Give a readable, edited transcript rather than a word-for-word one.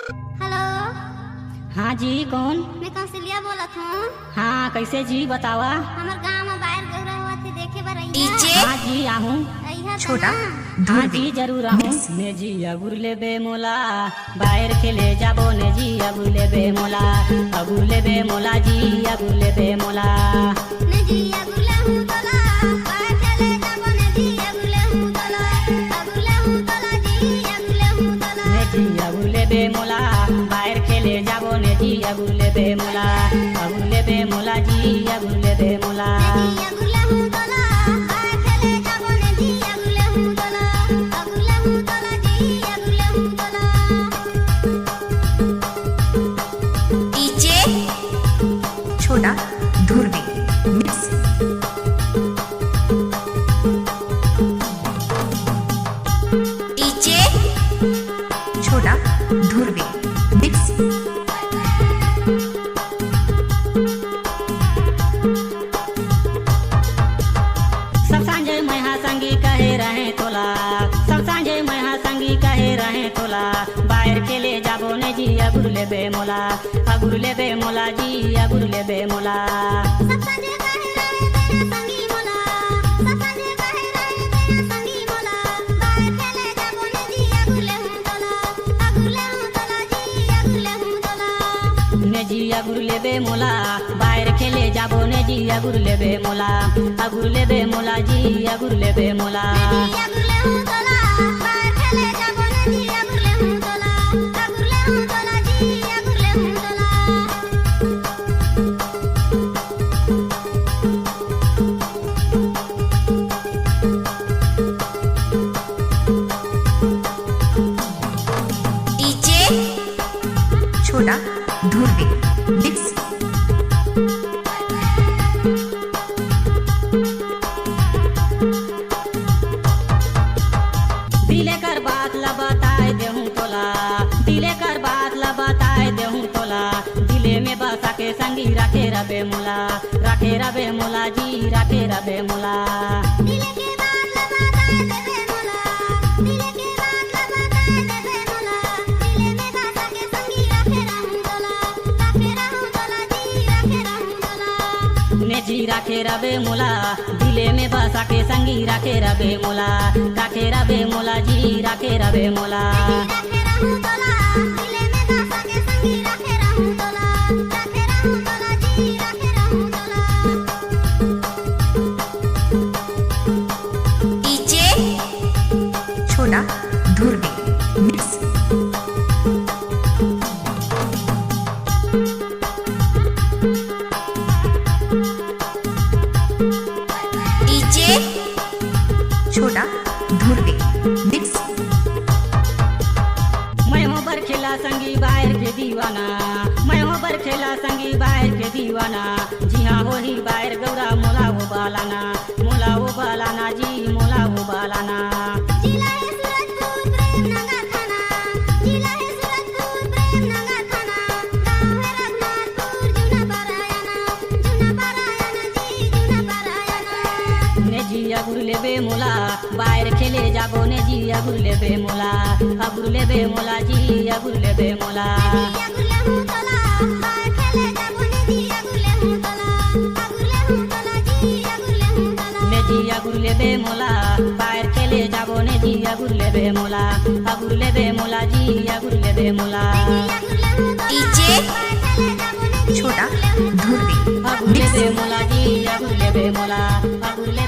Hello. हाँ जी, कौन? मैं कौशल्या बोलत हूँ। हाँ, कैसे जी बतावा? हमार गाँव में बाहर गौरा हुआ थे देखे बर आई डीजे। हाँ जी आहूँ। छोटा हाँ जी जरूर आहूँ। ने जी अगुर ले बे मोला बाहर खेले जाबो ने जी अगुर ले बे मोला अगुर ले बे मोला जी अगुर ले बे मोला ने जी अगुले हूँ तोला बाहर खेले जाबो ने जी अगुले हूँ तोला अगुले हूँ तोला जी अगुले हूँ तोला ने जी अगुर ले बे मोला बाहर खेले जाबो ने जी अगुर ले बे मोला अगुर ले बे मोला जी अगुर ले बे मोला जी अगुले हूँ तोला बाहर खेले जाबो ने जी अगुले हूँ तोला अगुले हूँ तोला जी अगुले हूँ तोला डीजे छोटा धुरवी मिक्स। डीजे छोटा धुरवी मिक्स। सब सांझे मैं संगी कहे रहे तोला सब सांझे मैं संगी कहे रहे तोला बाहर खेले जाबो ने जी अगुर ले बे मोला अगुर ले बे मोला जी अगुर ले बे मोला सब संगे कहे रहे तेरे संगी मोला सब संगे कहे रहे तेरे संगी मोला बाहर खेले जाबो ने जी अगुले हूँ तोला अगुले हूँ तोला जी अगुले हूँ तोला ने जी अगुर ले बे मोला बाहर खेले जाबो ने जी अगुर ले बे मोला अगुर ले बे मोला जी अगुर ले बे मोला जी अगुले हूँ तोला बाहर खेले जाबो ने जी अगुले हूँ तोला अगुले हूँ तोला जी अगुले हूँ तोला डीजे छोटा धुरवी मिक्स। दिले कर बात ला बताए देहूँ तोला दिले कर बात ला बताए देहूँ तोला दिले में बसा के संगी रखे रबे मोला रखे रबे मोला जी रखे रबे मोला दिले के बात लगाए देबे मोला दिले के बात लगाए देबे मोला दिले में गासा के संगी रखे रहूं तोला जी रखे रहूं तोला ने जी रखे रबे मोला दिले में बसा के संगी रखे रबे मोला रखे रबे मोला जी रखे रबे मोला रखे रहूं तोला दिले में गासा के संगी रखे रहूं तोला जी रखे रहूं तोला डीजे छोटा धुरवी मिक्स। डीजे छोटा धुरवी मिक्स। मैं हो बर खेला संगी बाहर के दीवाना मैं हो बर खेला संगी बाहर के दीवाना जी हाँ हो ही बाहर गौरा मोला हो बालाना जी मोला हो बालाना जिला है सूरजपुर प्रेम नगर थाना जिला है सूरजपुर प्रेम नगर थाना गाँव है रघुनाथपुर जुना पारायणा जी जुना पारायणा ने जी अगुर ले बे मोला बाहर खेले जाबो ने जी अगुर ले बे मोला अगुर ले बे मोला जी अगुर ले बे मोला अगुले हूँ तोला बाहर खेले जाबो ने जी अगुले हूँ तोला जी अगुले हूँ तोला ने जी अगुर ले बे मोला बाहर खेले जाबो ने जी अगुर ले बे मोला अगुर ले बे मोला जी अगुर ले बे मोला अगुले हूँ तोला डीजे बाहर खेले जाबो ने जी छोटा धुरवी अगुर ले बे मोला जी अगुर ले बे मोला अगुर ले